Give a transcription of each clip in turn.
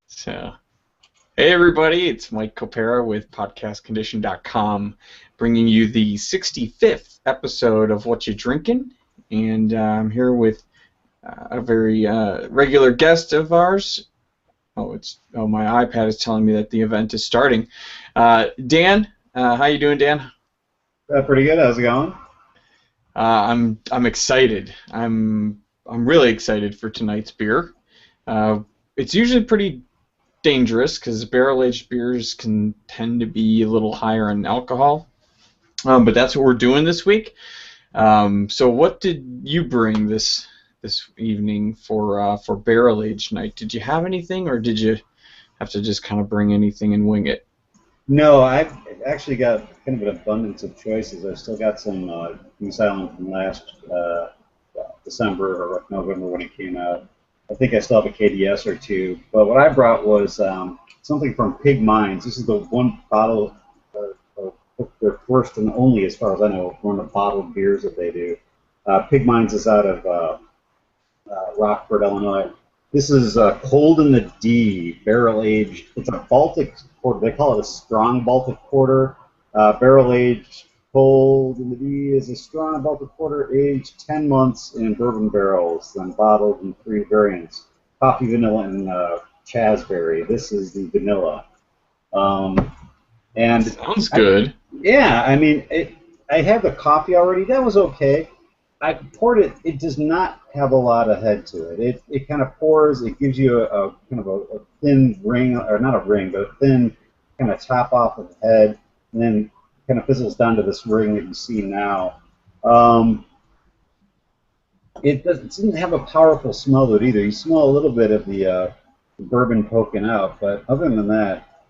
So, hey everybody, it's Mike Copera with podcastcondition.com, bringing you the 65th episode of What You Drinking, and I'm here with a very regular guest of ours. My iPad is telling me that the event is starting. Dan, how you doing, Dan? Pretty good. How's it going? I'm excited. I'm really excited for tonight's beer. It's usually pretty dangerous because barrel-aged beers can tend to be a little higher in alcohol, but that's what we're doing this week. So what did you bring this evening for barrel-aged night? Did you have anything, or did you have to just kind of bring anything and wing it? No, I've actually got kind of an abundance of choices. I've still got some Goose Island from last December or November when it came out. I think I still have a KDS or two. But what I brought was something from Pig Mines. This is the one bottle, their first and only, as far as I know, one of the bottled beers that they do. Pig Mines is out of Rockford, Illinois. This is Cold in the D, barrel-aged. It's a Baltic porter. They call it a strong Baltic porter. Barrel-aged Cold in the D is a strong Baltic porter aged 10 months in bourbon barrels, then bottled in 3 variants: coffee, vanilla, and chaseberry. This is the vanilla. And sounds good. Yeah, I mean, I had the coffee already. That was okay. I poured it. It does not have a lot of head to it. It kind of pours. It gives you a kind of a thin ring, or not a ring, but a thin kind of top off of the head, and then kind of fizzles down to this ring that you see now. It doesn't have a powerful smell to it either. You smell a little bit of the bourbon poking out, but other than that,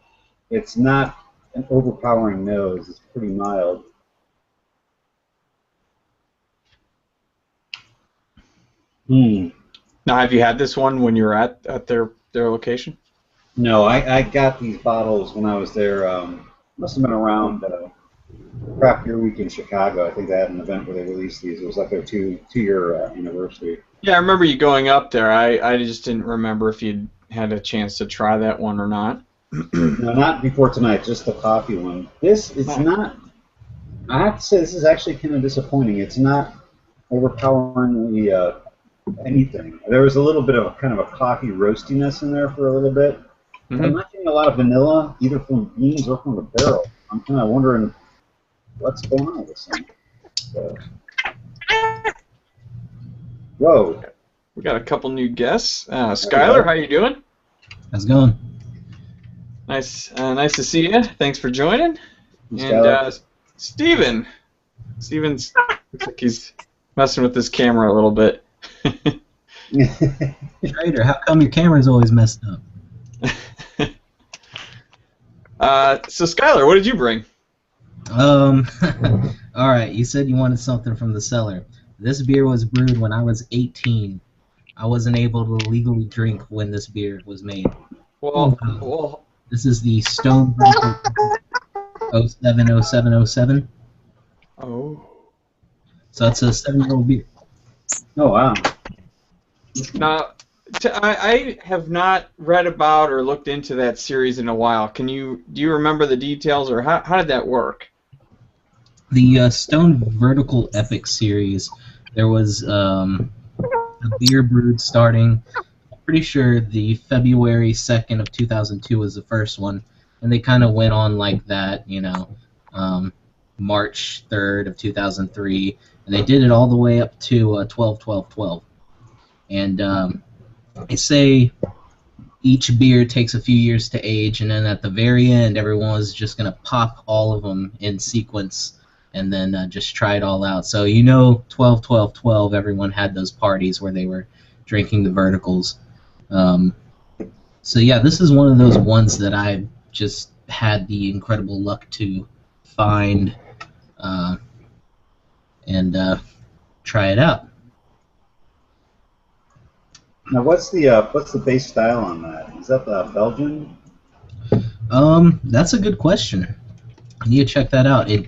it's not an overpowering nose. It's pretty mild. Now, have you had this one when you were at their location? No, I got these bottles when I was there. Must have been around Craft Beer Week in Chicago. I think they had an event where they released these. It was like their two-year anniversary. Yeah, I remember you going up there. I just didn't remember if you'd had a chance to try that one or not. No, not before tonight, just the coffee one. This is not, I have to say, this is actually kind of disappointing. It's not overpoweringly anything. There was a little bit of a kind of a coffee roastiness in there for a little bit. Mm-hmm. I'm not getting a lot of vanilla, either from beans or from the barrel. I'm kind of wondering what's going on with this thing. Whoa. We got a couple new guests. Skylar, how you doing? How's it going? Nice to see you. Thanks for joining. And Steven. Steven's looks like he's messing with this camera a little bit. Trader, how come your camera's always messed up? So Skylar, what did you bring? All right, you said you wanted something from the cellar. This beer was brewed when I was 18. I wasn't able to legally drink when this beer was made. Well, this is the Stone 070707. Oh. So it's a 7-year-old beer. Oh, wow. Now, I have not read about or looked into that series in a while. Do you remember the details, or how did that work? The Stone Vertical Epic series, there was a beer brewed starting, I'm pretty sure the February 2nd of 2002 was the first one, and they kind of went on like that, March 3rd of 2003, and they did it all the way up to 12/12/12. And they say each beer takes a few years to age, and then at the very end, everyone was just going to pop all of them in sequence and then just try it all out. So 12/12/12, everyone had those parties where they were drinking the verticals. So yeah, this is one of those ones that I just had the incredible luck to find and try it out. Now, what's the base style on that? Is that the Belgian? That's a good question. I need to check that out. It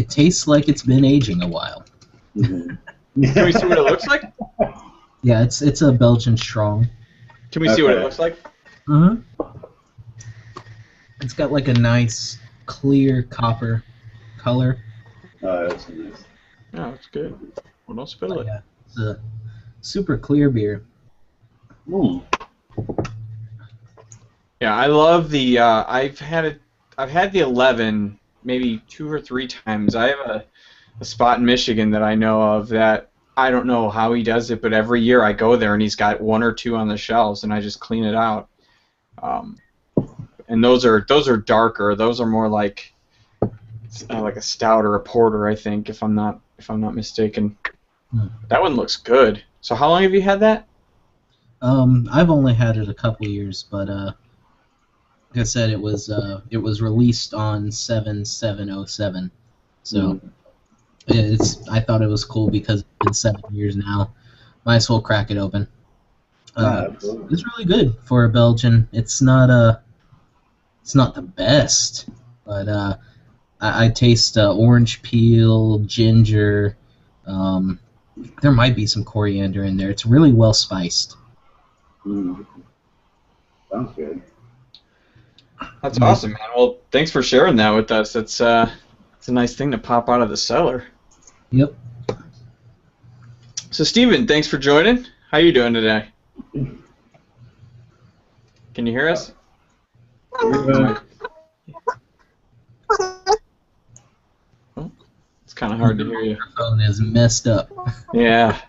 tastes like it's been aging a while. Mm-hmm. Can we see what it looks like? Yeah, it's a Belgian strong. Can we see what it Okay. looks like? Mm-hmm. It's got like a nice clear copper color. That's nice. Oh, it's good. Well, don't spill But it. yeah, it's a super clear beer. Mm. Yeah, I love the. I've had it. I've had the 11 maybe 2 or 3 times. I have a spot in Michigan that I know of that I don't know how he does it, but every year I go there and he's got 1 or 2 on the shelves, and I just clean it out. Um, and those are darker. Those are more like a stout or a porter, I think, if I'm not mistaken. Hmm. That one looks good. So how long have you had that? I've only had it a couple years, but like I said, it was released on 7/7/07, so Mm. I thought it was cool because it's been 7 years now. Might as well crack it open. Absolutely. It's really good for a Belgian. It's not the best, but I taste orange peel, ginger. Um, there might be some coriander in there. It's really well spiced. Mm. Sounds good. That's awesome, man. Well, thanks for sharing that with us. It's a nice thing to pop out of the cellar. Yep. So, Steven, thanks for joining. How you doing today? Can you hear us? Good. Oh, it's kind of hard to hear you. Your phone is messed up. Yeah.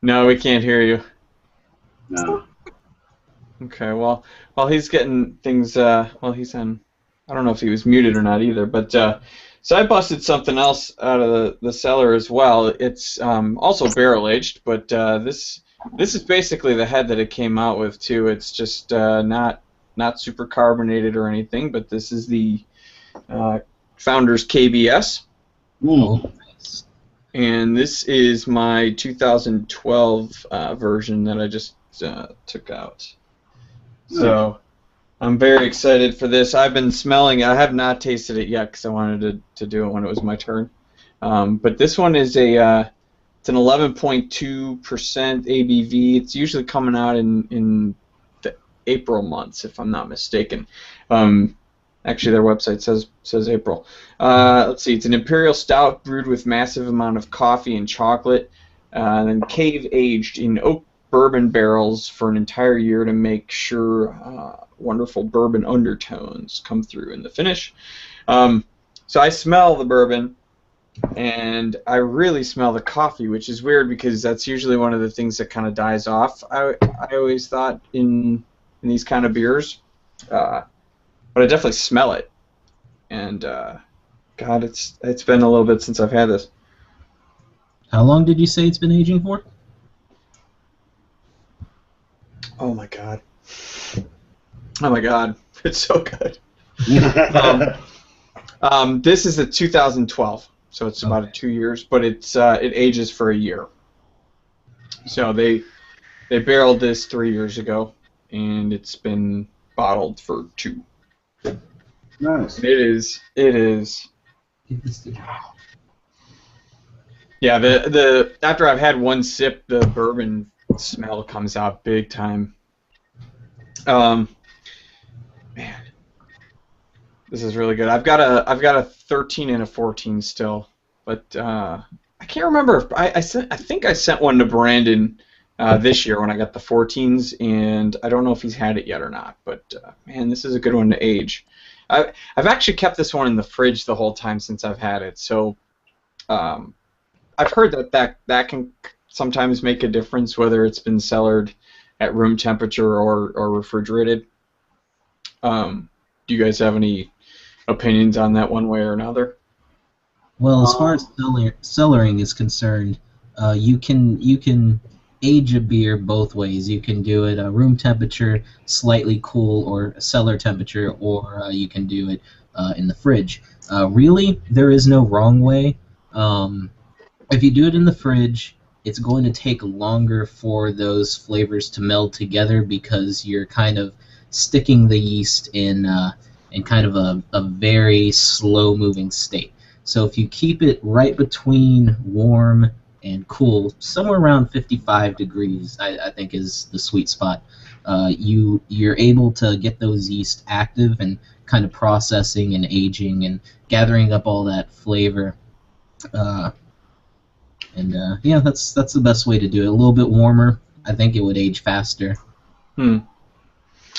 No, we can't hear you. No. Okay, well, while he's getting things, he's on, I don't know if he was muted or not either, but, so I busted something else out of the cellar as well. It's also barrel-aged, but this is basically the head that it came out with, too. It's just not super carbonated or anything, but this is the Founders KBS, Mm. Oh, nice. and this is my 2012 version that I just took out. So I'm very excited for this. I've been smelling it. I have not tasted it yet because I wanted to do it when it was my turn. But this one is it's an 11.2% ABV. It's usually coming out in the April months, if I'm not mistaken. Actually, their website says April. Let's see. It's an imperial stout brewed with massive amount of coffee and chocolate, and then cave aged in oak bourbon barrels for an entire year to make sure wonderful bourbon undertones come through in the finish. So I smell the bourbon, and I really smell the coffee, which is weird because that's usually one of the things that kind of dies off. I always thought in these kind of beers, but I definitely smell it. And God, it's been a little bit since I've had this. How long did you say it's been aging for? Oh my God. Oh my God, it's so good. This is a 2012, so it's about Okay. 2 years, but it ages for a year. So they barreled this 3 years ago, and it's been bottled for 2. Nice. It is. Give this to- Yeah, the after I've had one sip, the bourbon smell comes out big time. Man, this is really good. I've got a 13 and a 14 still, but I can't remember if I think I sent one to Brandon this year when I got the 14s, and I don't know if he's had it yet or not. But man, this is a good one to age. I've actually kept this one in the fridge the whole time since I've had it, so I've heard that can sometimes make a difference whether it's been cellared at room temperature or refrigerated. Do you guys have any opinions on that one way or another? Well, as far as cellaring is concerned, you can age a beer both ways. You can do it room temperature, slightly cool, or cellar temperature, or you can do it in the fridge. Really, there is no wrong way. If you do it in the fridge, it's going to take longer for those flavors to meld together because you're kind of sticking the yeast in kind of a very slow-moving state. So if you keep it right between warm and cool somewhere around 55 degrees. I think is the sweet spot. You're able to get those yeast active and kind of processing and aging and gathering up all that flavor. Uh, yeah, that's the best way to do it. A little bit warmer, I think it would age faster. Hmm.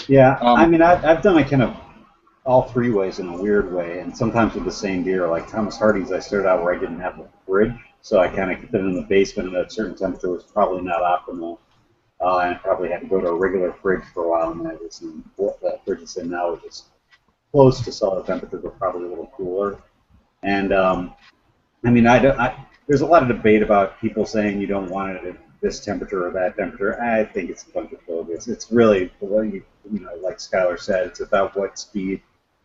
Yeah, I Um, mean, I've done it kind of all three ways in a weird way, and sometimes with the same beer. Like Thomas Hardy's, I started out where I didn't have a fridge, so I kind of kept it in the basement at a certain temperature was probably not optimal, and I probably had to go to a regular fridge for a while, and then I was in what the fridge is in now, which is close to solid temperature, but probably a little cooler. And I mean, there's a lot of debate about people saying you don't want it at this temperature or that temperature. I think it's a bunch of bogus. It's really, like Skylar said, it's about what speed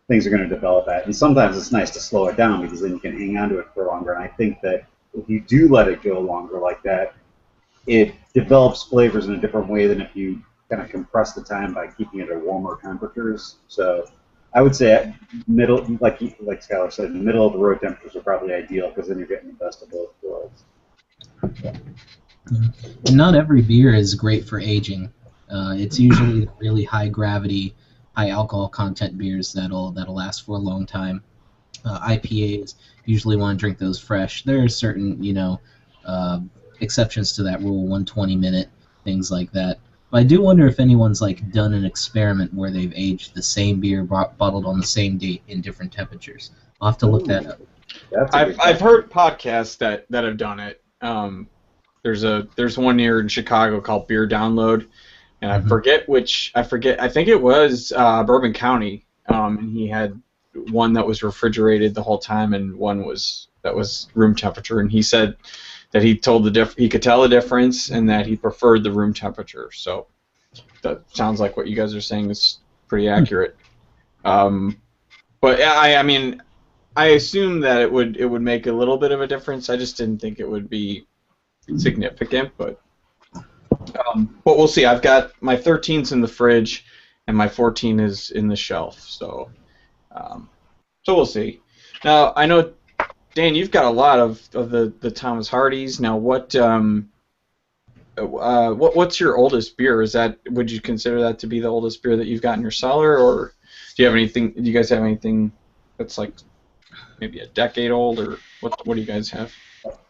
things are going to develop at. And sometimes it's nice to slow it down because then you can hang on to it for longer. And I think that if you do let it go longer like that, it develops flavors in a different way than if you kind of compress the time by keeping it at warmer temperatures. So I would say middle, like Skylar said, middle of the road temperatures are probably ideal because then you're getting the best of both worlds. And not every beer is great for aging. It's usually the really high gravity, high alcohol content beers that'll last for a long time. IPAs usually want to drink those fresh. There are certain uh, exceptions to that rule, 120-minute things like that. But I do wonder if anyone's like done an experiment where they've aged the same beer bottled on the same date in different temperatures. I'll have to look that up. That's a good I've question. heard podcasts that have done it. There's one here in Chicago called Beer Download, and I Mhm. forget which. I think it was Bourbon County, and he had one that was refrigerated the whole time, and one that was room temperature. And he said that he could tell the difference, and that he preferred the room temperature. So that sounds like what you guys are saying is pretty accurate. But I mean, I assume that it would make a little bit of a difference. I just didn't think it would be significant, but we'll see. I've got my 13's in the fridge, and my 14 is in the shelf. Um, so we'll see. Now I know, Dan, you've got a lot of the Thomas Hardys. Now what's your oldest beer? Would you consider that to be the oldest beer that you've got in your cellar, or do you have anything? Do you guys have anything that's like maybe a decade old, or what do you guys have?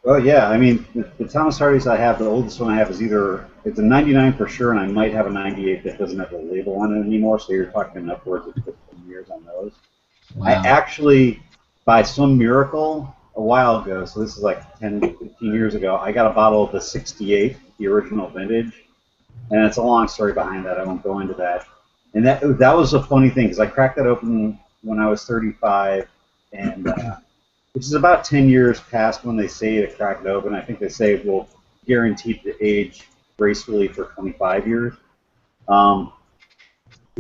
Well, yeah, I mean, the Thomas Hardy's I have, the oldest one I have is it's a 99 for sure, and I might have a 98 that doesn't have the label on it anymore, so you're talking upwards of 15 years on those. I Wow. actually, by some miracle, a while ago, so this is like 10, 15 years ago, I got a bottle of the 68, the original vintage, and it's a long story behind that. I won't go into that. And that was a funny thing, because I cracked that open when I was 35, and which is about 10 years past when they say to crack it open. I think they say it will guaranteed to age gracefully for 25 years. Um,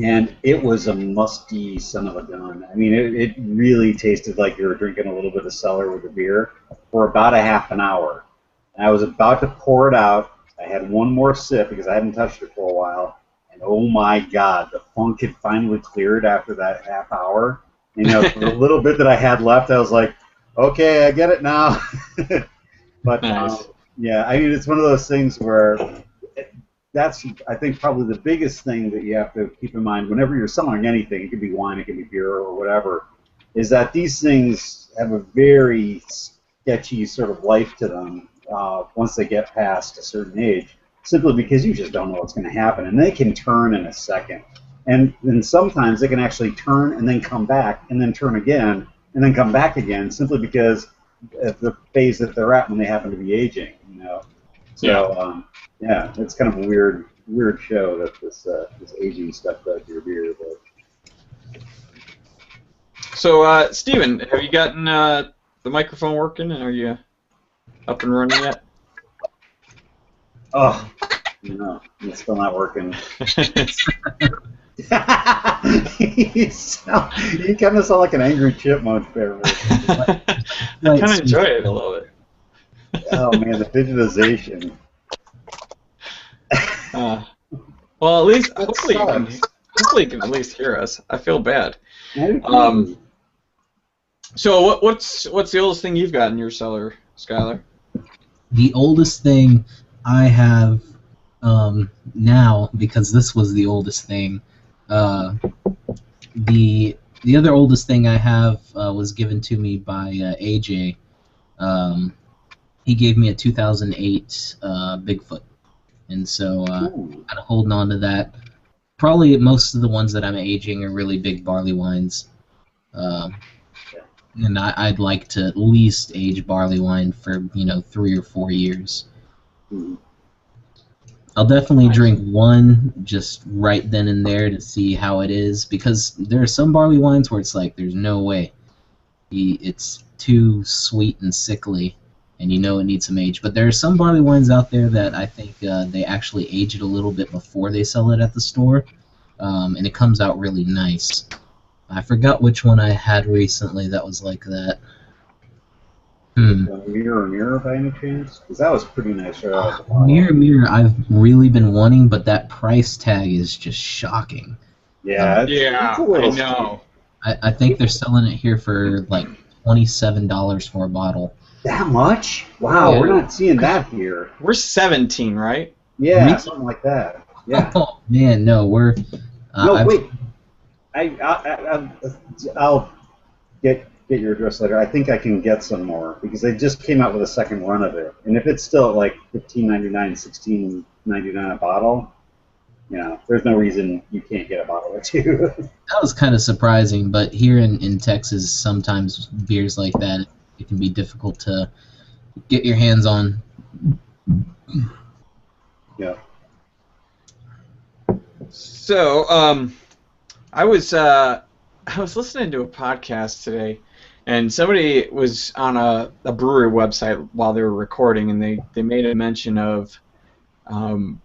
and it was a musty son of a gun. I mean, it really tasted like you were drinking a little bit of cellar with the beer for about a half an hour. And I was about to pour it out. I had one more sip because I hadn't touched it for a while. And oh my God, the funk had finally cleared after that half hour. For the little bit that I had left, I was like, okay, I get it now. But Nice. yeah, I mean, it's one of those things where that's, I think, probably the biggest thing that you have to keep in mind whenever you're selling anything. It could be wine, it could be beer, or whatever. Is that these things have a very sketchy sort of life to them once they get past a certain age, simply because you just don't know what's going to happen, and they can turn in a second. And sometimes they can actually turn and then come back, and then turn again, and then come back again, simply because of the phase that they're at when they happen to be aging. Yeah. So yeah, it's kind of a weird show that this aging stuff does to your beer. But So, Steven, have you gotten the microphone working, and are you up and running yet? oh, no, it's still not working. You kind of sound like an angry chipmunk there. I kind of enjoy it a little bit. Oh man, the digitization. Well, at least That hopefully you can at least hear us. I feel bad. sucks. So what's the oldest thing you've got in your cellar, Skylar? The oldest thing I have now, because this was the oldest thing, uh, the other oldest thing I have was given to me by AJ. Um, he gave me a 2008 Bigfoot, and so Ooh. kind of holding on to that. Probably most of the ones that I'm aging are really big barley wines. Um, and I'd like to at least age barley wine for 3 or 4 years. Mhm. I'll definitely Nice. drink one just right then and there to see how it is, because there are some barley wines where it's like there's no way. It's too sweet and sickly, and you know it needs some age. But there are some barley wines out there that I think they actually age it a little bit before they sell it at the store, and it comes out really nice. I forgot which one I had recently that was like that. Is it Hmm. the Mirror by any chance? Because that was pretty nice right out of the Mirror, bottle. Mirror, I've really been wanting, but that price tag is just shocking. Yeah, it's a Yeah, I little steep. know. I think they're selling it here for like $27 for a bottle. That much? Wow, we're Whoa. not seeing that here. We're 17, right? Yeah, Really? something like that. Yeah. Oh man, no, we're No, I've wait. I'll get your address later. I think I can get some more because they just came out with a second run of it. And if it's still at like $15.99, $16.99 a bottle, there's no reason you can't get a bottle or two. that was kind of surprising, but here in Texas, sometimes beers like that it can be difficult to get your hands on. Yeah. So, I was I was listening to a podcast today, and somebody was on a brewery website while they were recording, and they made a mention of um,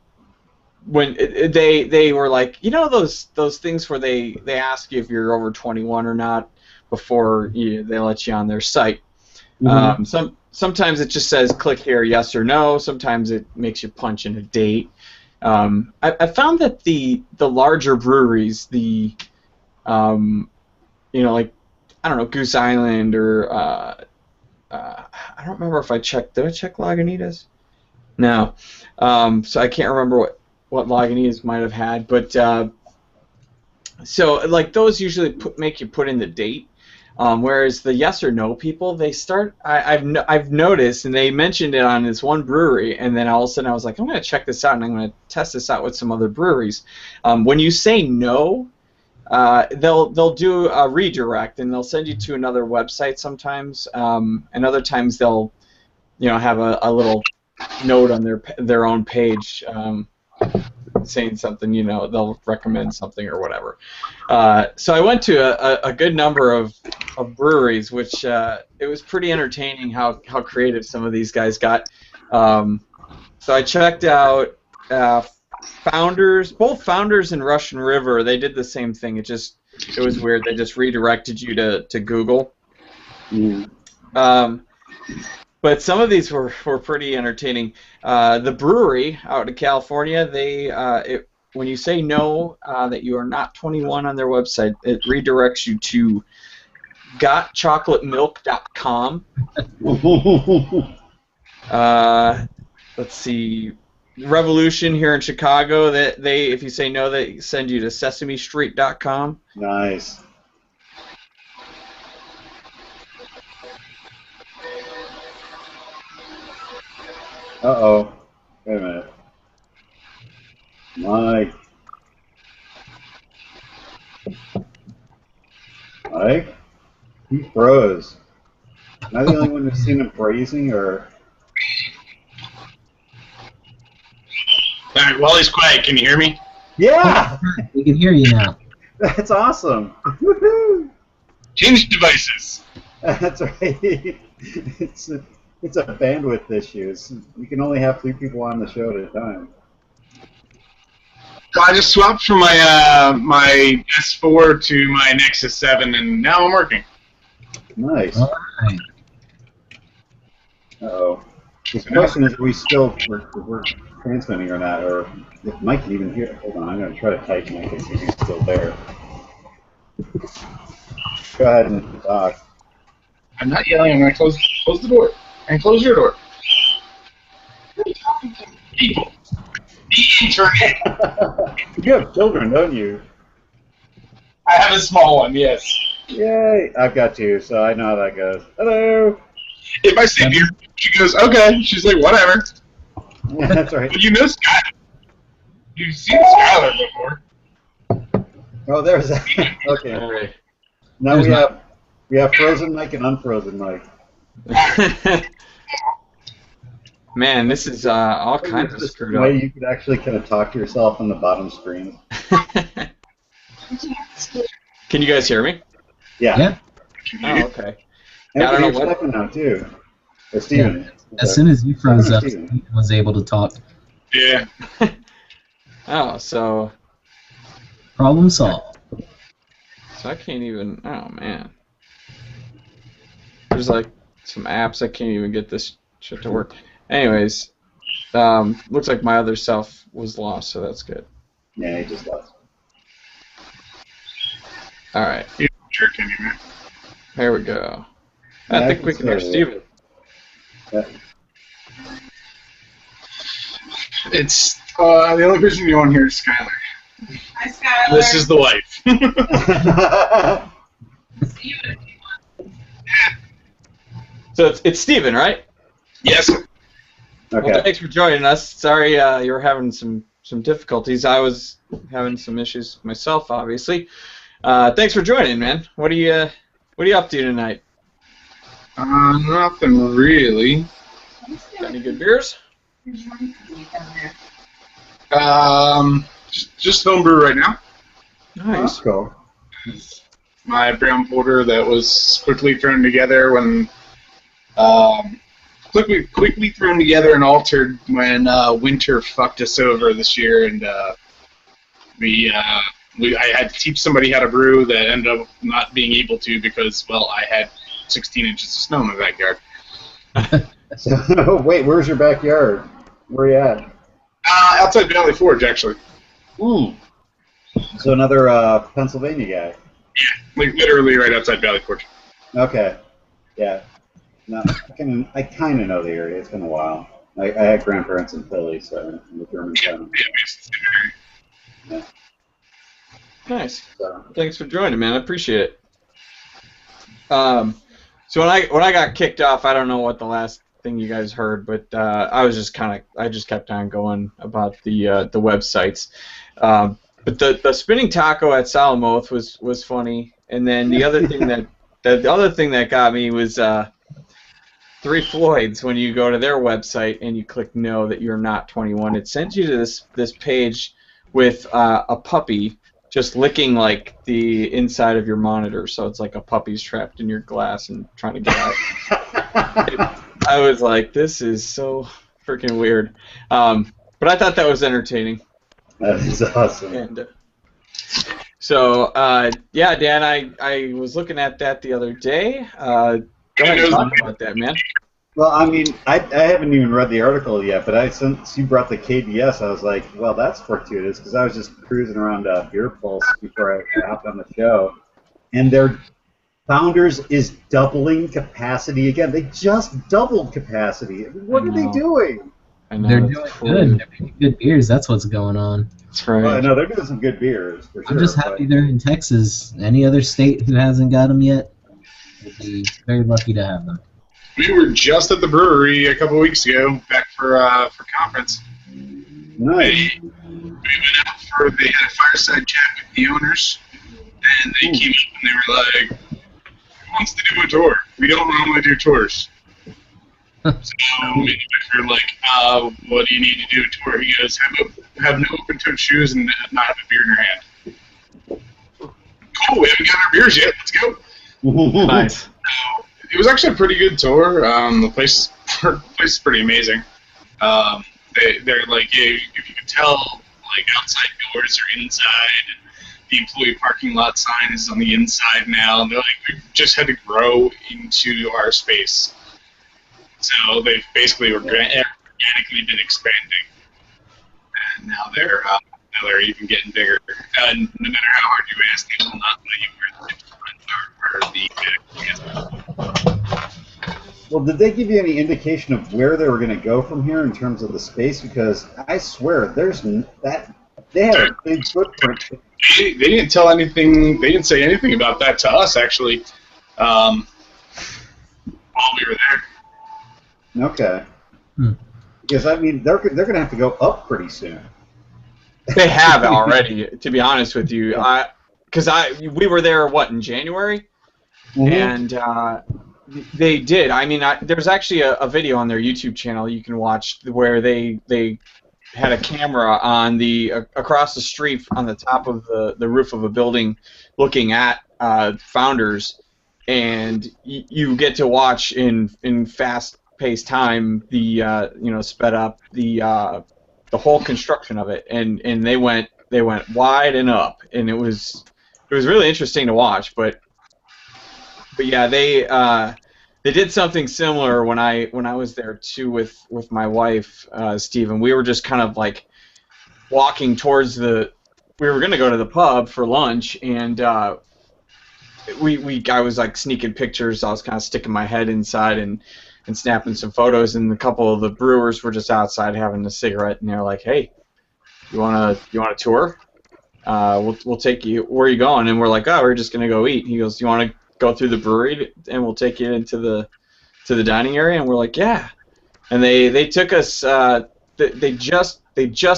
when they were like, those things where they ask you if you're over 21 or not before they let you on their site. Mm-hmm. Sometimes it just says click here, yes or no. Sometimes it makes you punch in a date. I found that the larger breweries, like, I don't know, Goose Island or I don't remember if I checked. Did I check Lagunitas? No. So I can't remember what Lagunitas might have had, but so like those usually make you put in the date. Whereas the yes or no people, they start. I've noticed, and they mentioned it on this one brewery, and then all of a sudden I was like, I'm going to check this out, and I'm going to test this out with some other breweries. When you say no, they'll do a redirect, and they'll send you to another website sometimes, and other times they'll have a little note on their own page. Saying something, they'll recommend something or whatever. So I went to a good number of breweries, which it was pretty entertaining how creative some of these guys got. So I checked out both Founders and Russian River. They did the same thing. It was weird. They just redirected you to Google. Mm. But some of these were pretty entertaining. The brewery out in California, when you say no, that you are not 21 on their website, it redirects you to gotchocolatemilk.com. Let's see, Revolution here in Chicago, if you say no, they send you to sesamestreet.com. Nice. Uh-oh. Wait a minute. Mike. Mike? He froze. Am I the only one who's seen him freezing, or? All right, while he's quiet, can you hear me? Yeah! We can hear you now. That's awesome. Woohoo! Change devices. That's right. It's a bandwidth issue. We can only have 3 people on the show at a time. Well, I just swapped from my S4 to my Nexus 7, and now I'm working. Nice. All right. Uh-oh. The question is, we're transmitting or not, or if Mike can even hear. Hold on, I'm going to try to type Mike and see if he's still there. Go ahead and talk. I'm not yelling. I'm going to close the door and close your door. people. The internet. You have children, don't you? I have a small one, yes. Yay! I've got two, so I know how that goes. Hello! If I say beer, she goes, okay. She's like, whatever. Yeah, that's right. But you know Skylar. You've seen Skylar before. Oh, there's that. Okay. All right. Now There's we have frozen Mike and unfrozen Mike. Man, this is all kinds of This screwed way up. you could actually kind of talk to yourself on the bottom screen. Can you guys hear me? Yeah. Yeah. Oh, okay. And Yeah, I don't know you're what- Stefan now too. Or Steven. As soon as you froze up, Steven. Steven was able to talk. Yeah. Oh, so Problem solved. I can't even. Oh man. There's like some apps I can't even get this shit to work. Anyways, looks like my other self was lost, so that's good. Yeah, he just left. All right, He's a jerk anyway. here we go. Yeah, I I think can we can hear see it. Steven. Yeah. It's the only person you want here is Skylar. Hi, Skylar. This is the wife. So it's Steven, right? Yes. Well, Okay. thanks for joining us. Sorry you were having some difficulties. I was having some issues myself, obviously. Thanks for joining, man. What are you up to tonight? Nothing really. Got any good beers? Just homebrew right now. Nice. Cool. My brown porter that was quickly thrown together when quickly thrown together and altered when winter fucked us over this year, and I had to teach somebody how to brew that ended up not being able to because, well, I had 16 inches of snow in my backyard. So, wait, where's your backyard? Where you at? Outside Valley Forge, actually. So another Pennsylvania guy. Like literally right outside Valley Forge. Okay. Yeah. No, I kind of know the area. It's been a while. I had grandparents in Philly, so in the German town. Yeah, based in the area. Nice. So, Thanks for joining, man. I appreciate it. So when I got kicked off, I don't know what the last thing you guys heard, but I just kept on going about the websites. But the spinning taco at Salamoth was funny, and then the other thing that got me was Three Floyds. When you go to their website and you click no that you're not 21, it sends you to this page with a puppy just licking like the inside of your monitor, so it's like a puppy's trapped in your glass and trying to get out. I was like, this is so freaking weird, but I thought that was entertaining. that is awesome. And so yeah, Dan, I was looking at that the other day. Go ahead and talk about that, man. Well, I mean, I haven't even read the article yet, but since you brought the KBS, I was like, well, that's fortuitous, because I was just cruising around Beer Pulse before I hopped on the show, and their Founders is doubling capacity again. They just doubled capacity. What are they doing? I know, They're that's doing crazy. good. They're making good beers. That's what's going on. That's right. Well, I know they're doing some good beers, for sure. I'm just happy they're in Texas. Any other state who hasn't got them yet would be very lucky to have them. We were just at the brewery a couple weeks ago, back for conference. Nice. We went out they had a fireside chat with the owners, and they came up and they were like, "Who wants to do a tour? We don't normally do tours." So we were like, "What do you need to do a tour?" He goes, "Have no open-toed shoes and not have a beer in your hand." Cool. We haven't got our beers yet. Let's go. Nice. It was actually a pretty good tour. The place is pretty amazing. They're like, if you could tell, like outside doors are inside. The employee parking lot sign is on the inside now. And they're like, we just had to grow into our space. So they've basically organically been expanding, and now they're even getting bigger. And no matter how hard you ask, they will not let you wear the front or the Well, Well, did they give you any indication of where they were going to go from here in terms of the space? Because I swear, that they had a big footprint. They didn't tell anything. They didn't say anything about that to us actually. While we were there. Okay. Because I mean, they're going to have to go up pretty soon. They have already, to be honest with you. Because we were there in January, and they did. I mean, there's actually a video on their YouTube channel you can watch where they had a camera on across the street on the top of the roof of a building, looking at Founders, and you get to watch in fast-paced time sped up the whole construction of it, and they went wide and up, and it was really interesting to watch. But yeah, they did something similar when I was there too with my wife, Steve, and we were just kind of like walking towards we were going to go to the pub for lunch, and I was like sneaking pictures. I was kind of sticking my head inside and snapping some photos, and a couple of the brewers were just outside having a cigarette, and they're like, "Hey, you want a tour? We'll take you. Where are you going?" And we're like, "Oh, we're just going to go eat." He goes, "You want to go through the brewery and we'll take you into the dining area?" And we're like, "Yeah." And they took us. They just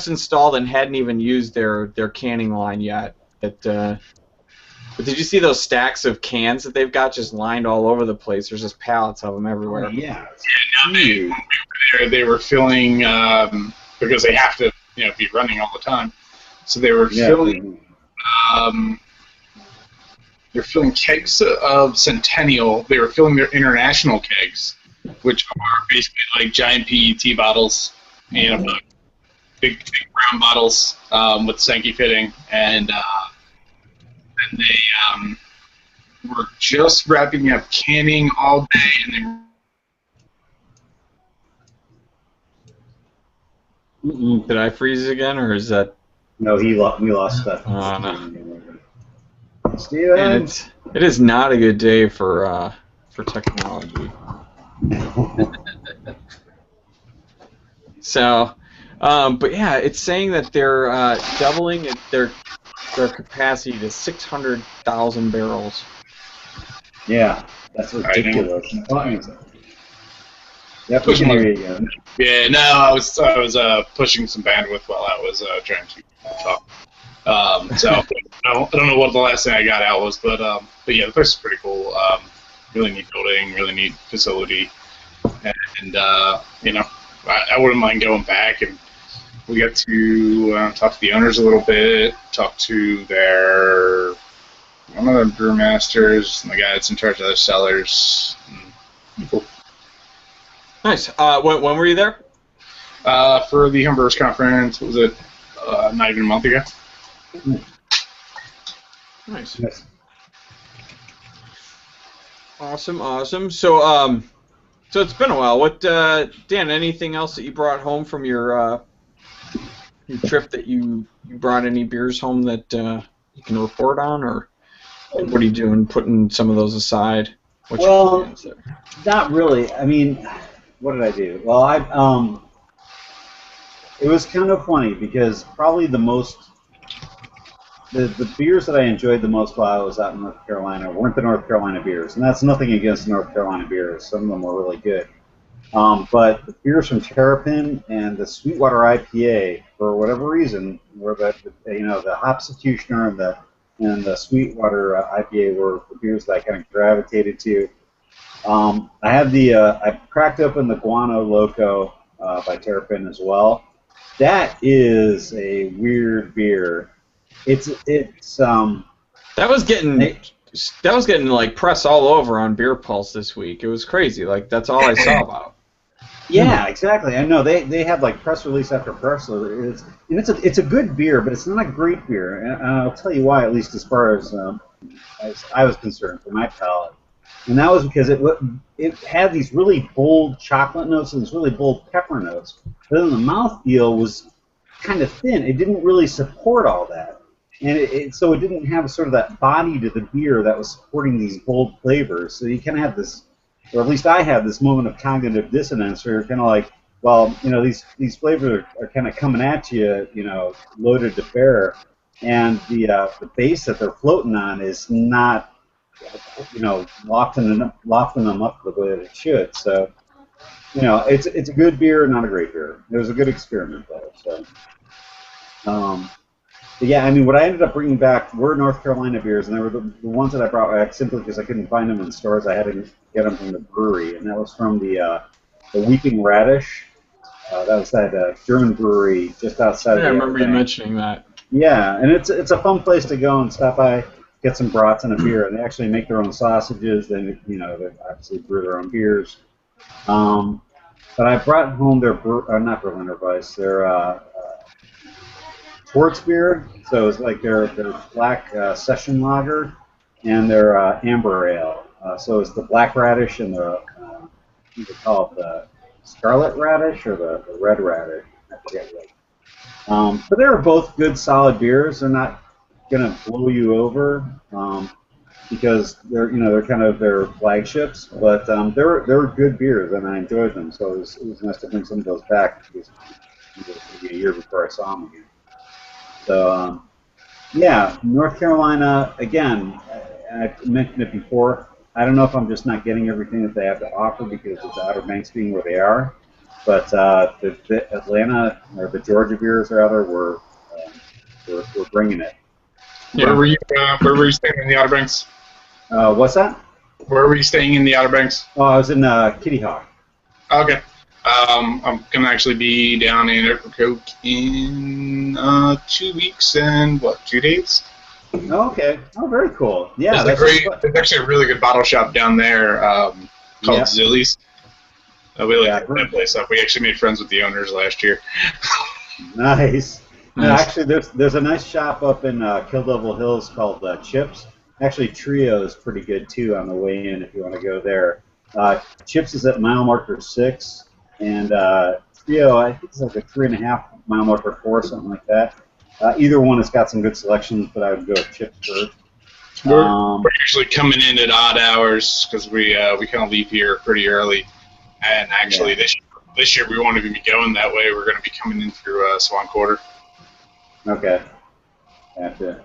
installed and hadn't even used their canning line yet. But did you see those stacks of cans that they've got just lined all over the place? There's just pallets of them everywhere. Oh, yeah. When we were there, they were filling because they have to be running all the time. So they were filling. They're filling kegs of Centennial. They were filling their international kegs, which are basically like giant PET bottles, big brown bottles with Sankey fitting, and they were just wrapping up canning all day, and they. Did I freeze again, or is that? No, we lost stuff. No. Steven. And it is not a good day for technology. So, but yeah, it's saying that they're doubling their capacity to 600,000 barrels. Yeah, that's ridiculous. Yep, Pushing there you go. Yeah, no, I was pushing some bandwidth while I was trying to talk. So I don't know what the last thing I got out was, but yeah, the place is pretty cool. Really neat building, really neat facility, and I wouldn't mind going back. And we got to talk to the owners a little bit, talk to one of the brewmasters and the guy that's in charge of the cellars. Cool. Nice. When were you there? For the Homebrewers Conference, was it not even a month ago? Nice. Yes. Awesome. So it's been a while. What, Dan? Anything else that you brought home from your trip? That you brought any beers home that you can report on, or what are you doing? Putting some of those aside? What's your plans there? Not really. I mean, what did I do? Well, it was kind of funny because probably the beers that I enjoyed the most while I was out in North Carolina weren't the North Carolina beers, and that's nothing against North Carolina beers. Some of them were really good. But the beers from Terrapin and the Sweetwater IPA, for whatever reason, were the hop substitutioner and the Sweetwater IPA were the beers that I kind of gravitated to. I had I cracked open the Guano Loco by Terrapin as well. That is a weird beer. It's That was getting like press all over on Beer Pulse this week. It was crazy. Like that's all I saw about. Yeah, exactly. I know they had like press release after press release. It's a good beer, but it's not a great beer, and I'll tell you why. At least as far as I was concerned for my palate, and that was because it had these really bold chocolate notes and these really bold pepper notes, but then the mouthfeel was kind of thin. It didn't really support all that. And so it didn't have sort of that body to the beer that was supporting these bold flavors. So you kind of have this or at least I had this moment of cognitive dissonance where you're kind of like, well, these flavors are kind of coming at you, loaded to bear, and the base that they're floating on is not, lofting them up the way that it should. So, it's a good beer, not a great beer. It was a good experiment though. So, but yeah, I mean, what I ended up bringing back were North Carolina beers, and they were the ones that I brought back simply because I couldn't find them in stores. I had to get them from the brewery, and that was from the Weeping Radish. That was that German brewery just outside of Yeah, I the remember you Outer Banks. mentioning that. Yeah, and it's a fun place to go and stop by, get some brats and a beer. And they actually make their own sausages. They obviously brew their own beers. But I brought home their not Berliner Weiss, their Schwarzbier. So it's like their black session lager and their amber ale. So it's the black radish and the you could call it the scarlet radish or the red radish. I forget what. But they were both good, solid beers. They're not gonna blow you over because they're kind of their flagships. But they were good beers, and I enjoyed them. So it was nice to bring some of those back because it was maybe a year before I saw them again. So yeah, North Carolina again. I've mentioned it before. I don't know if I'm just not getting everything that they have to offer because of the Outer Banks being where they are. But the Atlanta or the Georgia beers rather were bringing it. Yeah. Where were you staying in the Outer Banks? What's that? Where were you staying in the Outer Banks? Oh, I was in Kitty Hawk. Okay. I'm gonna actually be down in Ocracoke in 2 weeks and 2 days. Oh, okay. Oh, very cool. Yeah, There's actually a really good bottle shop down there called Zillies. We like that place up. We actually made friends with the owners last year. Nice. No, Nice. actually, there's a nice shop up in Kill Devil Hills called Chips. Actually, Trio is pretty good too on the way in if you want to go there. Chips is at mile marker 6, and Trio I think it's like a 3.5 mile marker 4, something like that. Either one has got some good selections, but I would go with Chips first. We're usually coming in at odd hours because we kind of leave here pretty early. And actually, this year we won't even be going that way. We're going to be coming in through Swan Quarter. Okay. Gotcha.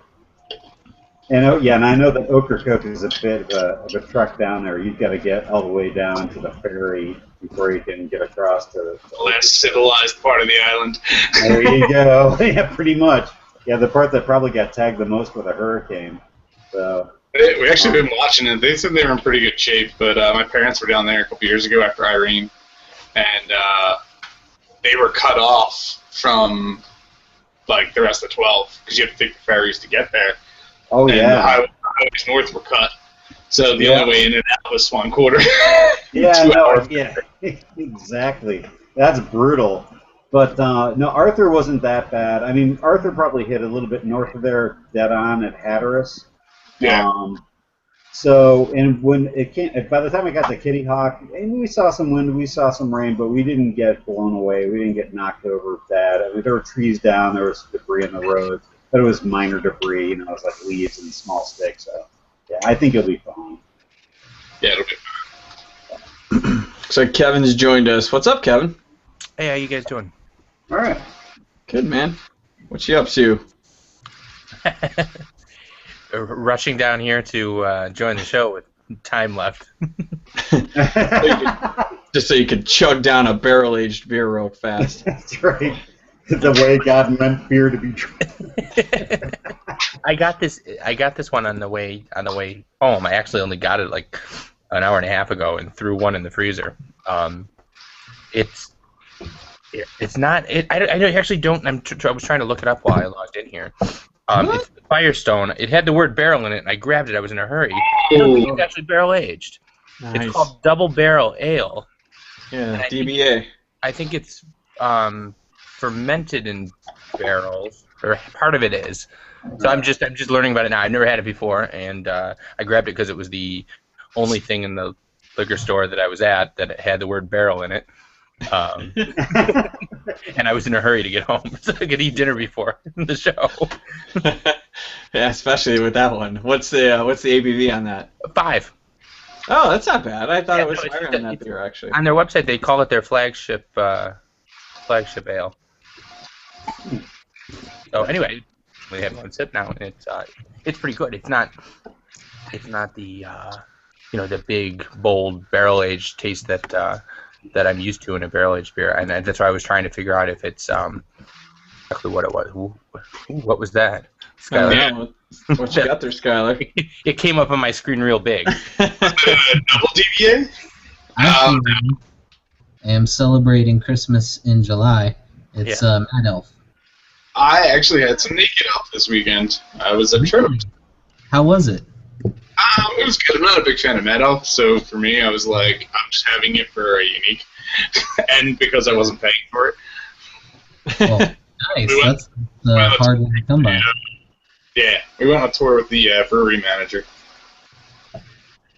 And and I know that Ocracoke is a bit of a trek down there. You've got to get all the way down to the ferry before you can get across to The last civilized part of the island. There you go. Yeah, pretty much. Yeah, the part that probably got tagged the most with a hurricane. So. We actually been watching it. They said they were in pretty good shape, but my parents were down there a couple years ago after Irene, and they were cut off from like the rest of 12 because you have to take the ferries to get there. Oh and yeah. The highways north were cut, so the only way in and out was Swan Quarter. Yeah, 2 no, hours. yeah, exactly. That's brutal. But no, Arthur wasn't that bad. I mean, Arthur probably hit a little bit north of there, dead on at Hatteras. Yeah. So, and when it came, by the time I got to Kitty Hawk, and we saw some wind, we saw some rain, but we didn't get blown away. We didn't get knocked over bad. I mean, there were trees down, there was debris in the road, but it was minor debris. It was like leaves and small sticks. So, yeah, I think it'll be fine. Yeah, it'll be fine. Looks like Kevin's joined us. What's up, Kevin? Hey, how you guys doing? All right. Good, man. What you up to? Rushing down here to join the show with time left. Just so you could chug down a barrel-aged beer real fast. That's right. The way God meant beer to be drank. I got this one on the way home. I actually only got it like an hour and a half ago and threw one in the freezer. It's not. I actually don't. I was trying to look it up while I logged in here. It's Firestone. It had the word barrel in it, and I grabbed it. I was in a hurry. I don't think it's actually barrel aged. Nice. It's called Double Barrel Ale. Yeah, DBA. I think it's fermented in barrels, or part of it is. So I'm just learning about it now. I've never had it before, and I grabbed it because it was the only thing in the liquor store that I was at that it had the word barrel in it. And I was in a hurry to get home so I could eat dinner before the show. Yeah, especially with that one. What's the ABV on that? 5. Oh, that's not bad. I thought Yeah, it was no, higher than that beer, actually. on their website they call it their flagship ale. So anyway, we had one sip now, and it's pretty good. It's not the the big bold barrel aged taste that I'm used to in a barrel aged beer, and that's why I was trying to figure out if it's exactly what it was. What was that, I don't Skylar? know. What you got there, Skylar? It came up on my screen real big. Double DBA? Actually, I am celebrating Christmas in July. It's Mad Elf. I actually had some Naked Elf this weekend. I was at Trout. How was it? It was good. I'm not a big fan of Mad Elf, so for me, I was like, I'm just having it for a unique, and because I wasn't paying for it. Well, nice. That's the hard one to come by. Yeah, we went on tour with the brewery manager,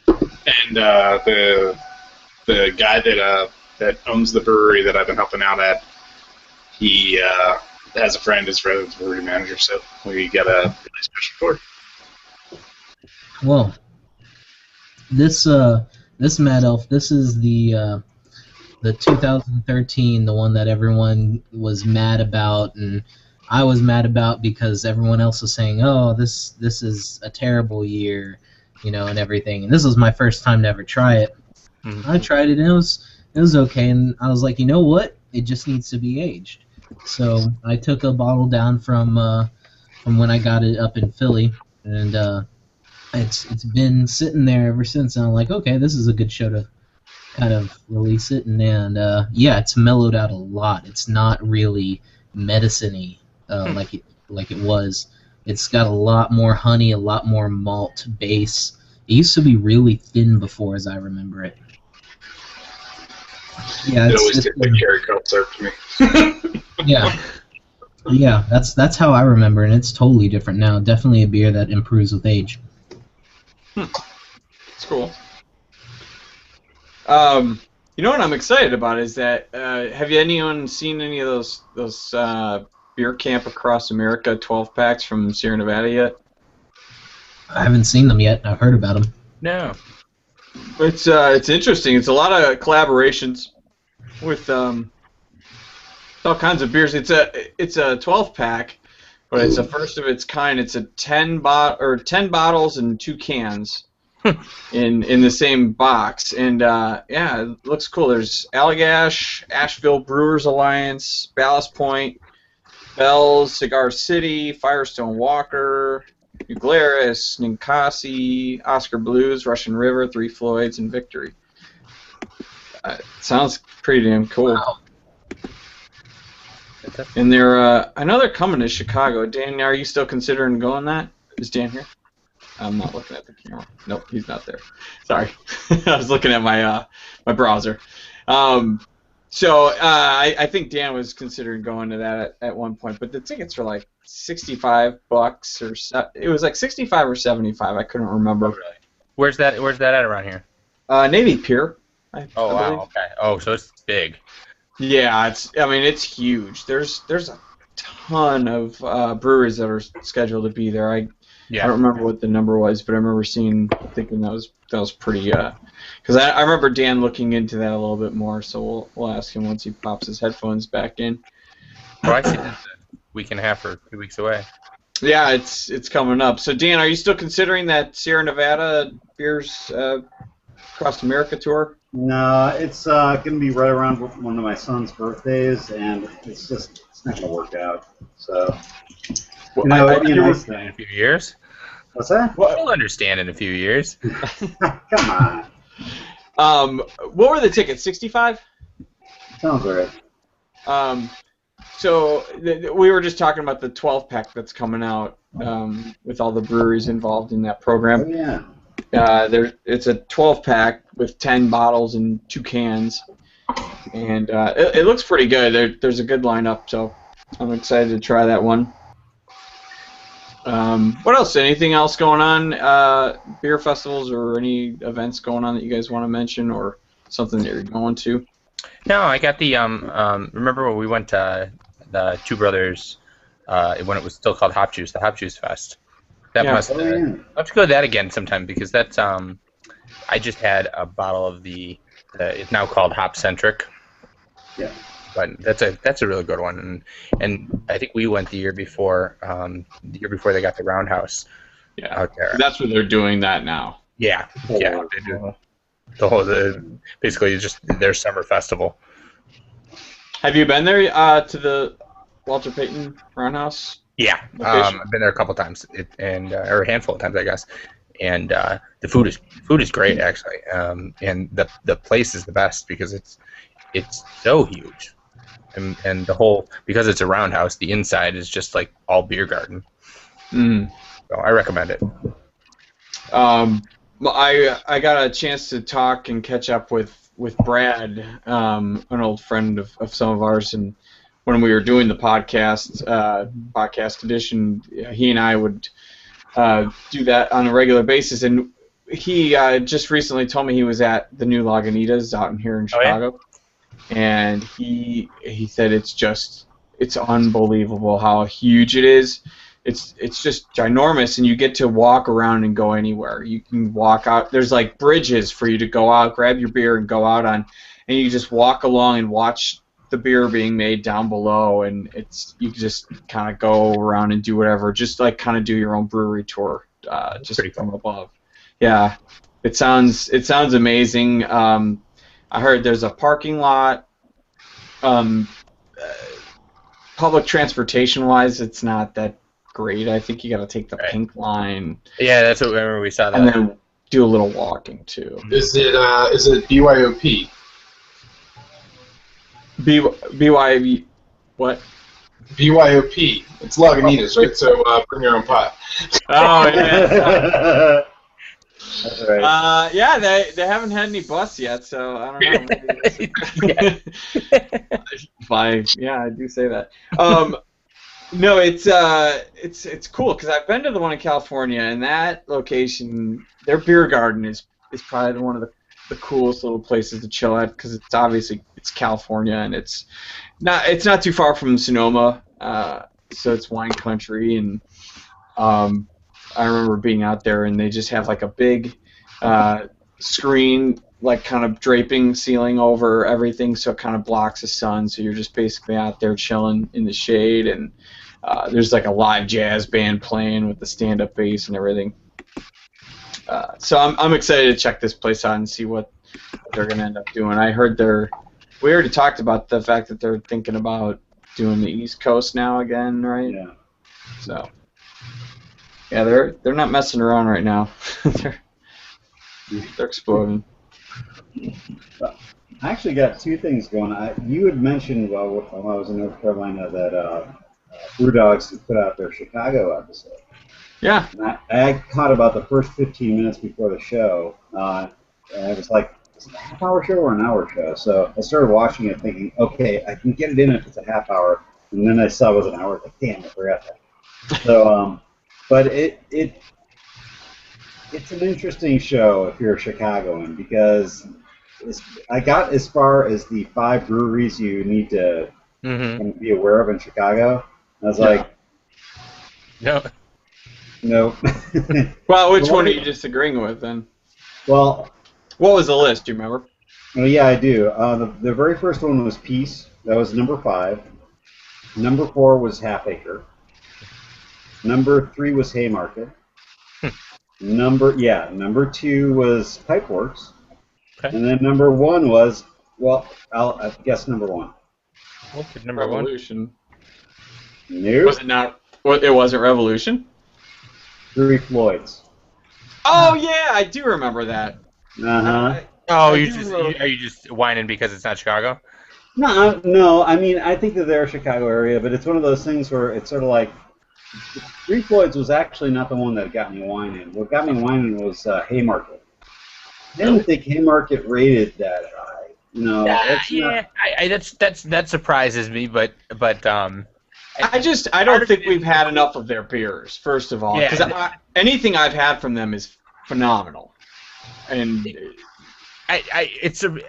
and the guy that owns the brewery that I've been helping out at. He has a friend, his friend is the brewery manager, so we got a really special tour. Well, this Mad Elf, this is the 2013, the one that everyone was mad about, and I was mad about because everyone else was saying, "Oh, this is a terrible year," and everything. And this was my first time to ever try it. Mhm. I tried it, and it was okay, and I was like, you know what? It just needs to be aged. So I took a bottle down from when I got it up in Philly, and it's been sitting there ever since. And I'm like, okay, this is a good show to kind of release it, and yeah, it's mellowed out a lot. It's not really medicine-y like it was. It's got a lot more honey, a lot more malt base. It used to be really thin before, as I remember it. Yeah, It always did the Gary Cope served to me. yeah. That's how I remember, and it's totally different now. Definitely a beer that improves with age. It's cool. You know what I'm excited about is that have anyone seen any of those beer camp across America 12 packs from Sierra Nevada yet? I haven't seen them yet. I've heard about them. No. It's interesting. It's a lot of collaborations with all kinds of beers. It's a 12 pack, but it's a first of its kind. It's a 10 bottles and 2 cans in the same box, and yeah, it looks cool. There's Allagash, Asheville Brewers Alliance, Ballast Point, Bell's, Cigar City, Firestone Walker, New Glarus, Ninkasi, Oscar Blues, Russian River, Three Floyds, and Victory. Sounds pretty damn cool. Wow. And I know they're coming to Chicago. Dan, are you still considering going that? Is Dan here? I'm not looking at the camera. Nope, he's not there. Sorry. I was looking at my my browser. So I think Dan was considering going to that at one point, but the tickets were like $65 or it was like 65 or 75. I couldn't remember. Oh, really? Where's that at around here? Navy Pier. I Wow. believe. Okay. Oh, so it's big. Yeah, it's huge. There's a ton of breweries that are scheduled to be there. I don't remember what the number was, but I remember thinking that was pretty. Because I remember Dan looking into that a little bit more. So we'll ask him once he pops his headphones back in. Well, I see that's a week and a half or 2 weeks away. Yeah, it's coming up. So Dan, are you still considering that Sierra Nevada Beers Across America tour? No, it's going to be right around one of my son's birthdays, and it's not going to work out. So, Well, it'd be a nice In a thing. few years. What's that? We'll understand in a few years. Come on. What were the tickets? 65? Sounds right. So we were just talking about the 12 pack that's coming out with all the breweries involved in that Oh, program. yeah. It's a 12 pack with 10 bottles and 2 cans, and it looks pretty good. There's a good lineup, so I'm excited to try that one. What else? Anything else going on? Beer festivals or any events going on that you guys want to mention, or something that you're going to? No, I got the remember when we went to the Two Brothers when it was still called the Hop Juice Fest. That Yeah. must Oh, yeah. I'll have to go to that again sometime because that's I just had a bottle of it's now called Hop Centric. Yeah. But that's a really good one, and I think we went the year before they got the Roundhouse Yeah, out there. that's what they're doing that now. Yeah, yeah, they do basically just their summer festival. Have you been there to the Walter Payton Roundhouse? Yeah, Location? I've been there a couple times, or a handful of times, I guess. And the food is great actually, and the place is the best because it's so huge, and the whole, because it's a roundhouse, the inside is just like all beer garden. Mm. So I recommend it. I got a chance to talk and catch up with Brad, an old friend of some of ours, and when we were doing the podcast edition, he and I would do that on a regular basis, and he just recently told me he was at the new Lagunitas out in here in Chicago, and he said it's unbelievable how huge it is. It's just ginormous, and you get to walk around and go anywhere. You can walk out. There's like bridges for you to go out, grab your beer, and go out on, and you just walk along and watch the beer being made down below, and you just kind of go around and do whatever, just like kind of do your own brewery tour, just from above. Yeah, it sounds amazing. I heard there's a parking lot. Public transportation wise, it's not that great. I think you got to take the pink line. Yeah, that's what, remember we saw that. And then do a little walking too. Is it BYOP? BYB, what? BYOP. It's Lagunitas, right? So bring your own pot. Oh yeah. That's right. Yeah, they haven't had any busts yet, so I don't know. Yeah, I do say that. No, it's cool because I've been to the one in California, and that location, their beer garden is probably one of the coolest little places to chill at because it's California, and it's not too far from Sonoma, so it's wine country, and I remember being out there, and they just have like a big screen, like kind of draping ceiling over everything, so it kind of blocks the sun, so you're just basically out there chilling in the shade, and there's like a live jazz band playing with the stand-up bass and everything. So I'm excited to check this place out and see what they're going to end up doing. I heard we already talked about the fact that they're thinking about doing the East Coast now again, right? Yeah. So, yeah, they're not messing around right now. they're exploding. I actually got two things going. You had mentioned while I was in North Carolina that Brewdogs had put out their Chicago episode. Yeah. And I caught about the first 15 minutes before the show, and it was like, is it a half-hour show or an hour show? So I started watching it thinking, okay, I can get it in if it's a half hour, and then I saw it was an hour, like, damn, I forgot that. So, but it's an interesting show if you're a Chicagoan, because I got as far as the 5 breweries you need to be aware of in Chicago. And I was like, no. No. Well, which one are you disagreeing with then? Well, what was the list? Do you remember? Oh, yeah, I do. The very first one was Peace. That was number 5. Number 4 was Half Acre. Number 3 was Haymarket. Number 2 was Pipeworks. Okay. And then number 1 was, well, I'll guess number 1. What's the number Revolution. Nope. Was it not? It wasn't Revolution? 3 Floyds. Oh yeah, I do remember that. Uh-huh. Oh, are you just whining because it's not Chicago? No. I mean, I think that they're a Chicago area, but it's one of those things where it's sort of like 3 Floyds was actually not the one that got me whining. What got me whining was Haymarket. I didn't think Haymarket rated that high. No, that surprises me, but I don't think we've had enough of their beers. First of all, because anything I've had from them is phenomenal, and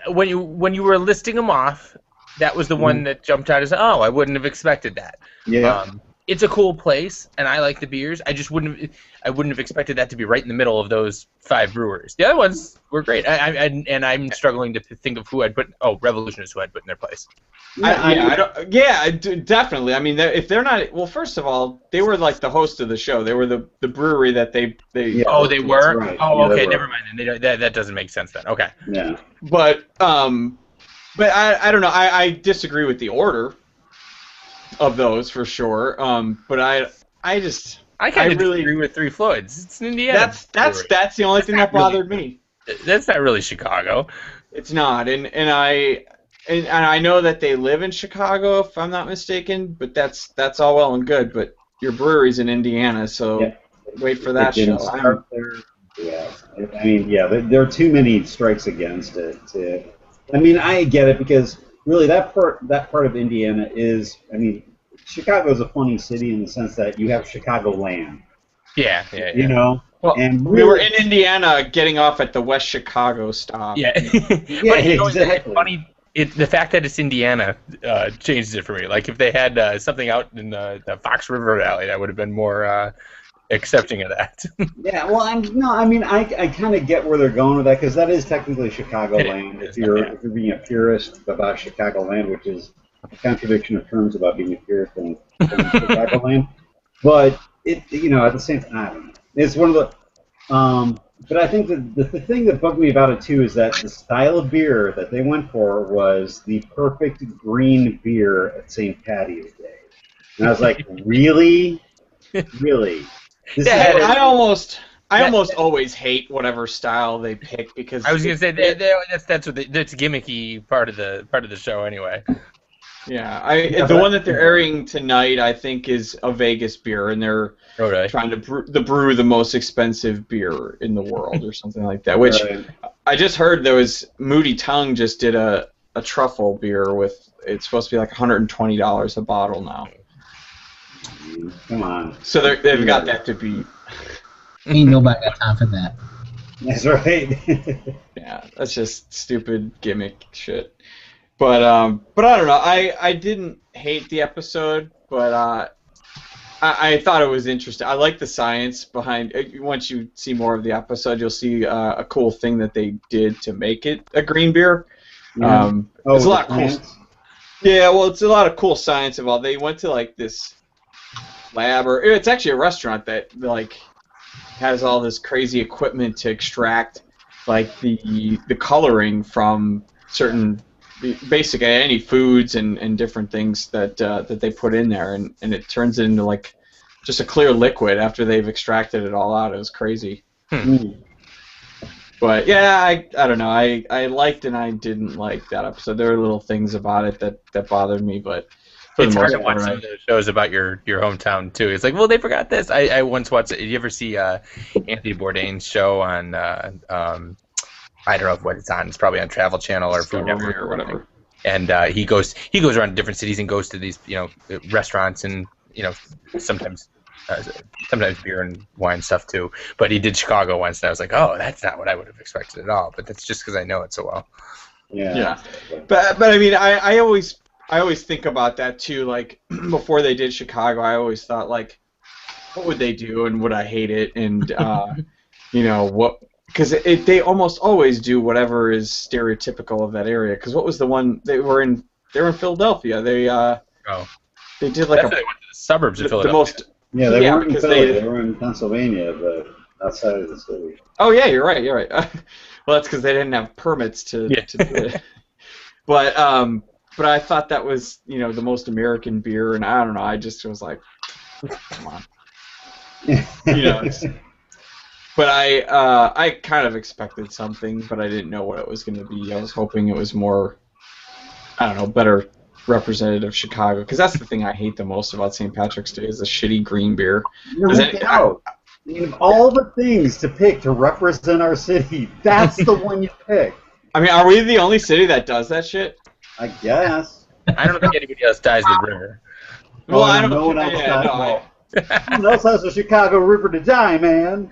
when you were listing them off, that was the one that jumped out as, oh, I wouldn't have expected that. Yeah. it's a cool place, and I like the beers. I just wouldn't have expected that to be right in the middle of those 5 brewers. The other ones were great. And I'm struggling to think of who I'd put. Oh, Revolution is who I'd put in their place. Definitely. I mean, if they're not, well, first of all, they were like the host of the show. They were the brewery that they. Yeah, oh, they were. right. Oh, Yeah, okay, they never were. mind. Then that doesn't make sense then. Okay. Yeah. But I don't know. I disagree with the order of those for sure. But I kind of really disagree with Three Floyds. It's in Indiana. That's the only thing that bothered me. That's not really Chicago. It's not, and I know that they live in Chicago, if I'm not mistaken. But that's all well and good. But your brewery's in Indiana, so wait for that show. Yeah, I mean, there are too many strikes against it. I mean, I get it because really that part of Indiana is, I mean, Chicago is a funny city in the sense that you have Chicagoland. Yeah. You know. Well, and we were in Indiana, getting off at the West Chicago stop. Yeah. Yeah, exactly. It's funny. The fact that it's Indiana changes it for me. Like if they had something out in the Fox River Valley, I would have been more accepting of that. Yeah, well, I kind of get where they're going with that because that is technically Chicagoland. If you're being a purist about Chicagoland, which is a contradiction of terms about being a purist in Chicagoland, but at the same time, I don't know. It's one of the. But I think the thing that bugged me about it too is that the style of beer that they went for was the perfect green beer at St. Patty's Day, and I was like, really. I almost always hate whatever style they pick because I was gonna say that's a gimmicky part of the show anyway. Yeah, the one that they're airing tonight, I think, is a Vegas beer, and they're trying to brew the most expensive beer in the world, or something like that. Which I just heard there was Moody Tongue just did a truffle beer with it's supposed to be like $120 a bottle now. Come on. So they've got that to beat. Ain't nobody got time for that. That's right. Yeah, that's just stupid gimmick shit. But I don't know. I didn't hate the episode, but I thought it was interesting. I like the science behind it. Once you see more of the episode, you'll see a cool thing that they did to make it a green beer. There's a lot of cool. Yeah, well, it's a lot of cool science involved. They went to like this lab, or it's actually a restaurant that like has all this crazy equipment to extract like the coloring from certain. Basically any foods and different things that they put in there, and it turns it into like just a clear liquid after they've extracted it all out. It was crazy. But yeah, I don't know. I liked and I didn't like that episode. There were little things about it that bothered me, but for it's the hard most to watch some of those shows about your hometown too. It's like, well, they forgot this. I once watched. Did you ever see Anthony Bourdain's show on? I don't know what it's on. It's probably on Travel Channel or Food Network or whatever. And he goes around to different cities and goes to these restaurants and sometimes beer and wine stuff too. But he did Chicago once, and I was like, oh, that's not what I would have expected at all. But that's just because I know it so well. Yeah. But I mean, I always think about that too. Like before they did Chicago, I always thought like, what would they do and would I hate it and what. Because they almost always do whatever is stereotypical of that area. Because what was the one they were in? They were in Philadelphia. They did like they went to the suburbs of Philadelphia. They weren't in Philly. They were in Pennsylvania, but outside of the city. Oh yeah, you're right. Well, that's because they didn't have permits to do it. But I thought that was the most American beer, and I don't know. I just was like, come on, But I kind of expected something, but I didn't know what it was going to be. I was hoping it was more, I don't know, better representative of Chicago. Because that's the thing I hate the most about St. Patrick's Day is the shitty green beer. All the things to pick to represent our city, that's the one you pick. I mean, are we the only city that does that shit? I guess. I don't think anybody else dyes the river. Well, I don't know. No one else does. Who else has the Chicago River to die, man?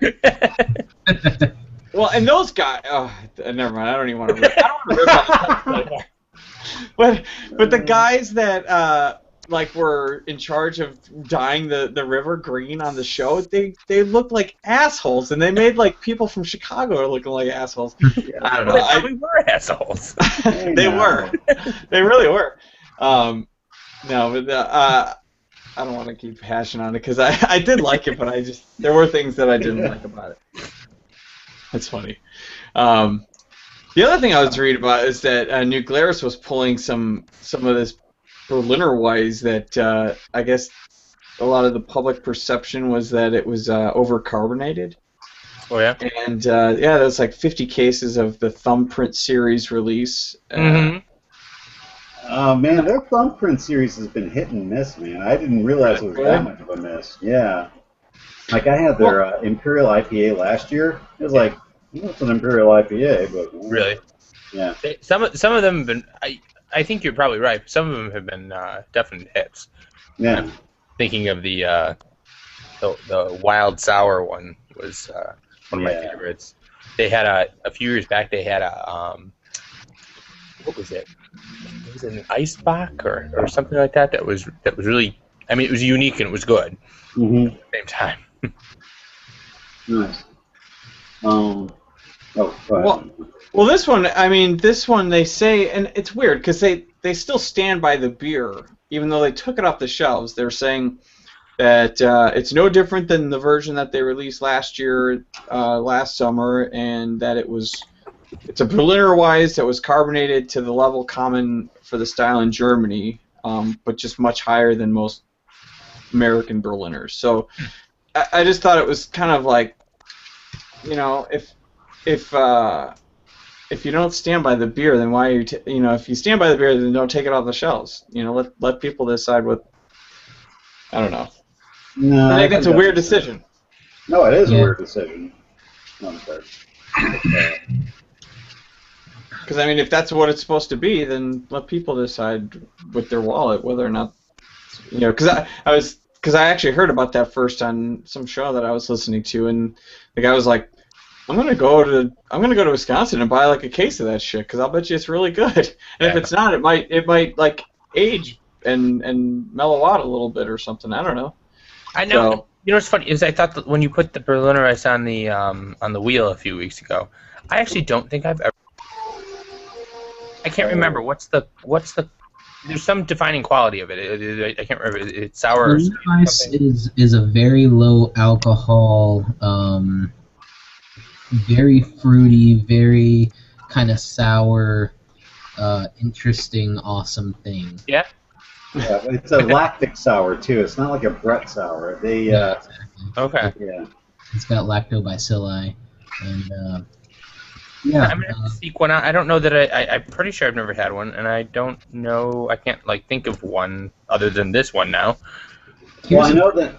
Well, and those guys. Oh, never mind. I don't even want to rip. I don't want to rip on the but the guys that like were in charge of dyeing the river green on the show, they looked like assholes, and they made like people from Chicago looking like assholes. I don't know. Well, they probably were assholes. They were. They really were. No, but I don't want to keep hashing on it because I did like it, but there were things that I didn't like about it. That's funny. The other thing I was reading about is that New Glarus was pulling some of this Berliner Weiss that I guess a lot of the public perception was that it was overcarbonated. Oh yeah. And yeah, there's like 50 cases of the Thumbprint series release. Oh man, their Thumbprint series has been hit and miss, man. I didn't realize it was that much of a miss. Yeah. Like I had their Imperial IPA last year. It was like, it's an Imperial IPA, but Really? Yeah. Some of them have been. I think you're probably right. Some of them have been definite hits. Yeah. I'm thinking of the wild sour one was one of my favorites. They had a few years back. They had a what was it? It was an ice bock or something like that. That was really. I mean, it was unique and it was good. Mm-hmm. At the same time. Nice. Oh, go ahead. Well, this one they say, and it's weird because they still stand by the beer, even though they took it off the shelves. They're saying that it's no different than the version that they released last year, last summer, and that it's a Berliner Weiss that was carbonated to the level common for the style in Germany, but just much higher than most American Berliners. So I just thought it was kind of like, you know, if you don't stand by the beer, then why are you? If you stand by the beer, then don't take it off the shelves. You know, let people decide what. I don't know. No, I think that's a weird decision. No, it is a weird decision. No, I'm sorry. Because I mean, if that's what it's supposed to be, then let people decide with their wallet whether or not. Because I actually heard about that first on some show that I was listening to, and the guy was like, I'm gonna go to Wisconsin and buy like a case of that shit because I'll bet you it's really good. And if it's not, it might like age and mellow out a little bit or something. I don't know. I know. So, you know what's funny is I thought that when you put the Berliner Weiss on the wheel a few weeks ago, I actually don't think I've ever. I can't remember what's the. There's some defining quality of it. I can't remember. It's sour. Berliner Weiss is a very low alcohol. Very fruity, very kind of sour, interesting, awesome thing. Yeah? Yeah, it's a lactic sour, too. It's not like a Brett sour. Okay. Yeah. It's got lactobacilli, and I'm going to have to seek one out. I don't know that I'm pretty sure I've never had one, and I don't know, I can't, think of one other than this one now. Well, I know that,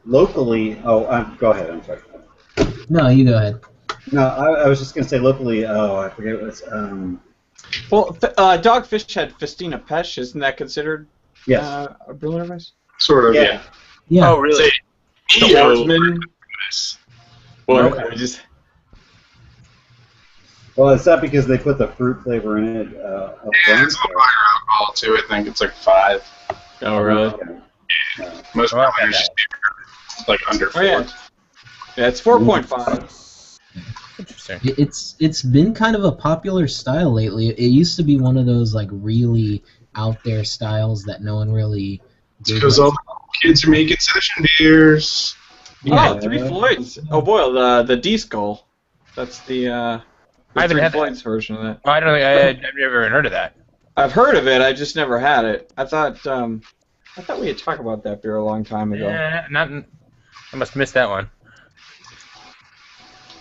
locally, go ahead, I'm sorry. No, you go ahead. No, I was just going to say locally, I forget what it's, Well, Dogfish had Festina Pesh. Isn't that considered a Berliner Weiss? Sort of, yeah. Yeah. Oh, really? The Oarsman. Well, Well, it's not because they put the fruit flavor in it up front. It's a little higher alcohol, too. I think it's like 5. Oh, really? Okay. Most Berliners just like under 4. Yeah, it's 4.5. Interesting. It's been kind of a popular style lately. It used to be one of those really out there styles that no one really. Because all the kids are making session beers. Yeah, Three Floyds. Oh boy, the D Skull. That's the I haven't Three had Floyds version of that. Oh, I don't think I've never even heard of that. I've heard of it. I just never had it. I thought we had talked about that beer a long time ago. Yeah, I must have missed that one.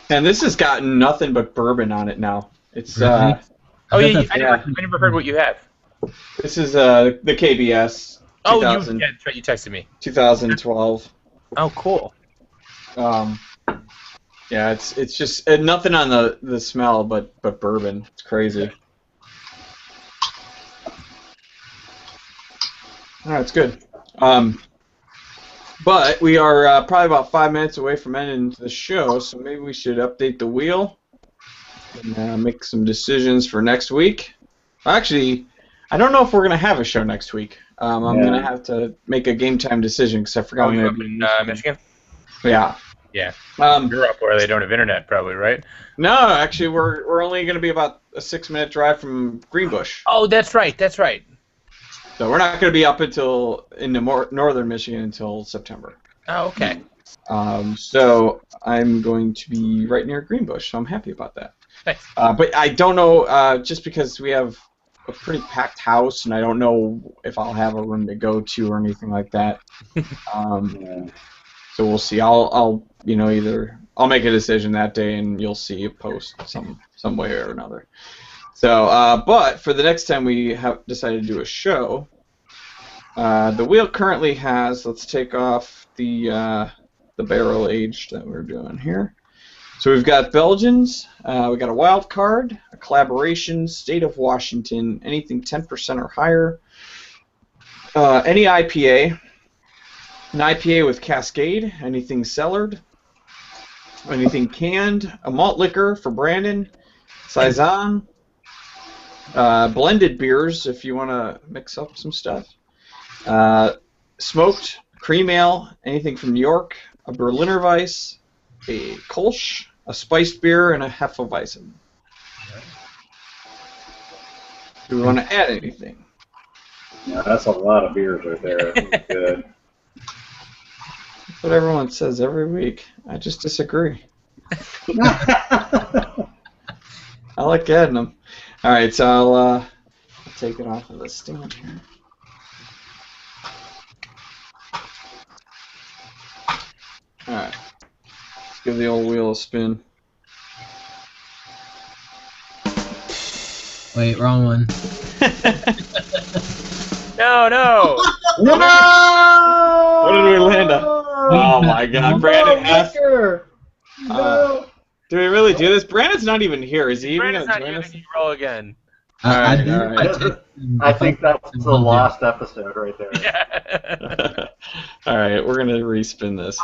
And this has gotten nothing but bourbon on it now. It's Really? Oh yeah, I Yeah. never heard what you have. This is the KBS. Oh, 2000, that's right. You texted me. 2012. Oh, cool. Yeah, it's just nothing on the smell but bourbon. It's crazy. All right, it's good. But we are probably about 5 minutes away from ending the show, so maybe we should update the wheel and make some decisions for next week. Actually, I don't know if we're going to have a show next week. I'm Yeah. gonna have to make a game time decision because I forgot Oh, I'm you're gonna up be in Michigan? Yeah. Yeah. Um, You're up where they don't have internet, probably, right? no, actually, we're only gonna be about a 6-minute drive from Greenbush, Oh, that's right. That's right. so we're not gonna be up until in the northern Michigan until September. Oh, okay. So I'm going to be right near Greenbush, so I'm happy about that. Nice. But I don't know, just because we have a pretty packed house, and I don't know if I'll have a room to go to or anything like that. Yeah. So we'll see. I'll either I'll make a decision that day, and you'll see a post some way or another. So, but for the next time we have decided to do a show, the wheel currently has. Let's take off the barrel aged that we're doing here. So we've got Belgians, we got a wild card, a collaboration, state of Washington, anything 10% or higher, any IPA, an IPA with Cascade, anything cellared, anything canned, a malt liquor for Brandon, saison, blended beers if you want to mix up some stuff, smoked, cream ale, anything from New York, a Berliner Weiss, a Kolsch, a spiced beer, and a Hefeweizen. Do we want to add anything? Yeah, that's a lot of beers right there. That's good. That's what everyone says every week. I just disagree. I like adding them. All right, so I'll take it off of the stand here. All right, let's give the old wheel a spin. Wait, wrong one. No. What did we land on? Oh my God, Brandon asked. No. Do we really do this? Brandon's not even here. Is he even Brandon's going not to here. join us? You roll again. I Alright, did. alright. I think that's the lost episode right there. Yeah. All right, we're gonna respin this.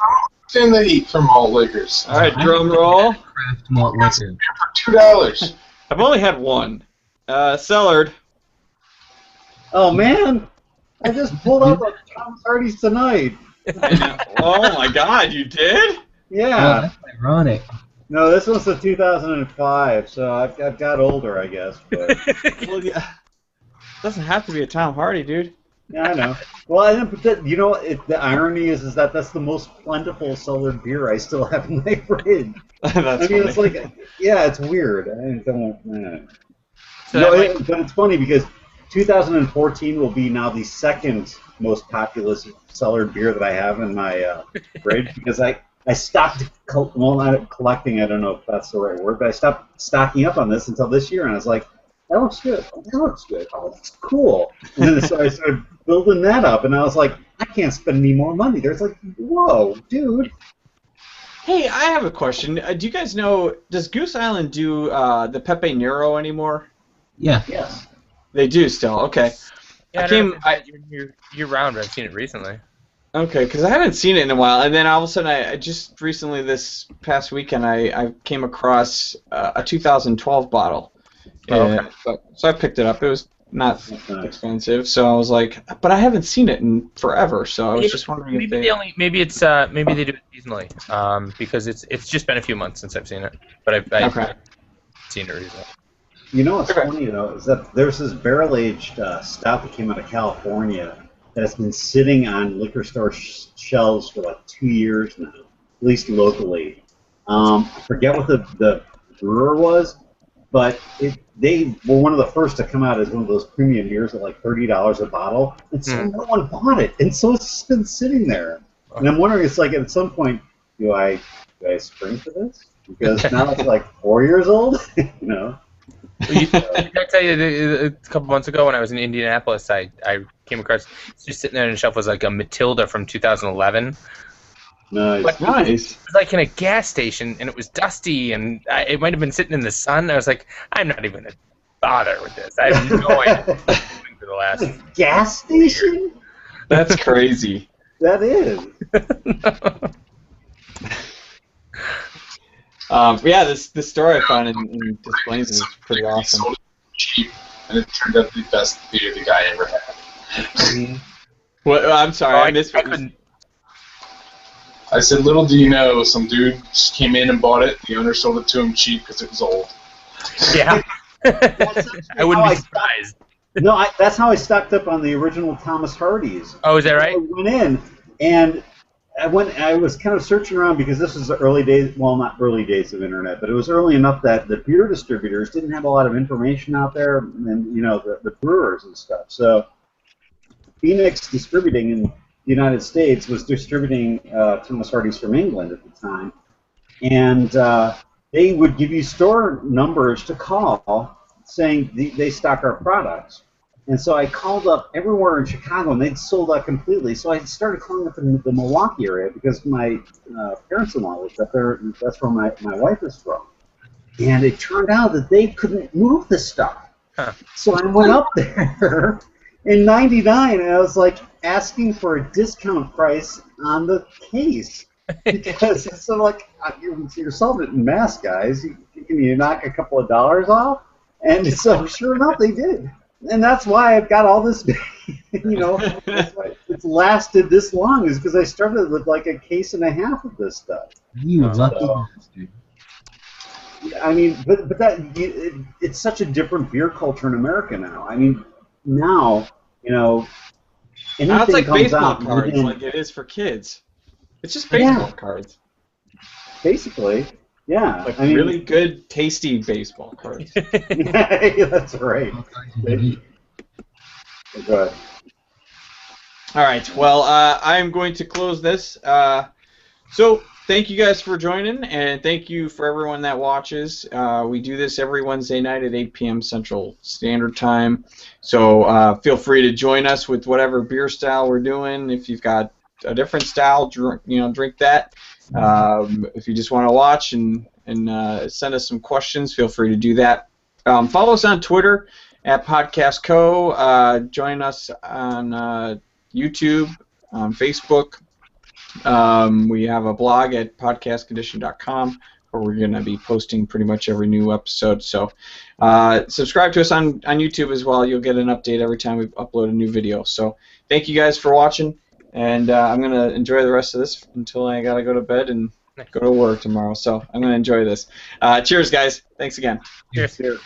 And they eat from all liquors. All right, drum roll. Craft malt liquor. For $2. I've only had one. Cellared. Oh man, I just pulled out the Tom Hardy's tonight. Oh my God, you did? Oh, Yeah. that's ironic. No, this was the 2005, so I've got older, I guess. But Well, yeah. Doesn't have to be a Tom Hardy, dude. yeah, I know. Well, I didn't. But you know, the irony is that that's the most plentiful cellared beer I still have in my fridge. That's I mean, funny. it's like, yeah, it's weird. I don't. So No, that might- but it's funny because 2014 will be now the second most populous cellared beer that I have in my fridge because I stopped, not collecting, I don't know if that's the right word, but I stopped stocking up on this until this year, and I was like, that looks good. That looks good. Oh, that's cool. And then so I started building that up, and I was like, I can't spend any more money. There's like, whoa, dude. Hey, I have a question. Do you guys know, does Goose Island do the Pepe Nero anymore? Yeah. Yes. They do still. Okay. yeah, I came. year round. But I've seen it recently. Okay, because I haven't seen it in a while, and then all of a sudden, I just recently this past weekend, I came across a 2012 bottle. Oh, okay. So I picked it up. It was not That's nice. expensive, so I was like, but I haven't seen it in forever, so I was just wondering if Maybe they. they only maybe it's maybe they do it seasonally. Because it's just been a few months since I've seen it, but I've Okay. seen it recently. You know what's Okay. funny though is that there's this barrel-aged stout that came out of California that has been sitting on liquor store shelves for like 2 years now, at least locally. I forget what the brewer was, but they were one of the first to come out as one of those premium beers at like $30 a bottle, and so no one bought it, and so it's just been sitting there. And I'm wondering, it's like at some point, do I spring for this? Because now it's like 4 years old, you know. Did I tell you a couple months ago when I was in Indianapolis, I came across just sitting there on the shelf was like a Matilda from 2011. Nice. But Nice. it was like in a gas station, and it was dusty, and it might have been sitting in the sun. I was like, I'm not even gonna bother with this. I have no idea what I'm doing for the last. Gas station? That's crazy. That is. Yeah, this story I found in Des Plaines is pretty He awesome. sold it cheap, and it turned out the best beer the guy ever had. What? I'm sorry, Oh, I missed I what you couldn't. I said, little do you know, some dude just came in and bought it. The owner sold it to him cheap because it was old. Yeah. That's I wouldn't how be I surprised. No, that's how I stocked up on the original Thomas Hardy's. Oh, is that I right? went in and I was kind of searching around because this was the early days, well, not early days of internet, but it was early enough that the beer distributors didn't have a lot of information out there, and the brewers and stuff. So Phoenix Distributing in the United States was distributing Thomas Hardy's from England at the time, and they would give you store numbers to call saying they stock our products. And so I called up everywhere in Chicago, and they'd sold out completely. So I started calling up in the Milwaukee area because my parents-in-law lived up there. And that's where my wife is from. And it turned out that they couldn't move the stuff. Huh. So I went up there in '99, and I was like asking for a discount price on the case. Because it's sort of like, you're selling it in mass, guys. Can you knock a couple of dollars off? And so sure enough, they did. And that's why I've got all this, that's why it's lasted this long, is because I started with like a case and a half of this stuff. You lucky bastard. I mean, but it's such a different beer culture in America now. I mean, now, Now anything it's like comes baseball out cards, within- like it is for kids. It's just baseball Yeah. cards. basically, yeah. Like I mean, really good, tasty baseball cards. that's right. All kinds of unique. Go ahead. All right. Well, I'm going to close this. So thank you guys for joining, and thank you for everyone that watches. We do this every Wednesday night at 8 p.m. Central Standard Time. So feel free to join us with whatever beer style we're doing. If you've got a different style, drink that. If you just want to watch and send us some questions, feel free to do that. Follow us on Twitter at Podcast Co. Join us on YouTube, Facebook. We have a blog at podcastcondition.com where we're going to be posting pretty much every new episode. So subscribe to us on YouTube as well. You'll get an update every time we upload a new video. So thank you guys for watching, and I'm going to enjoy the rest of this until I got to go to bed and go to work tomorrow. So I'm going to enjoy this. Cheers, guys. Thanks again. Cheers. Cheers.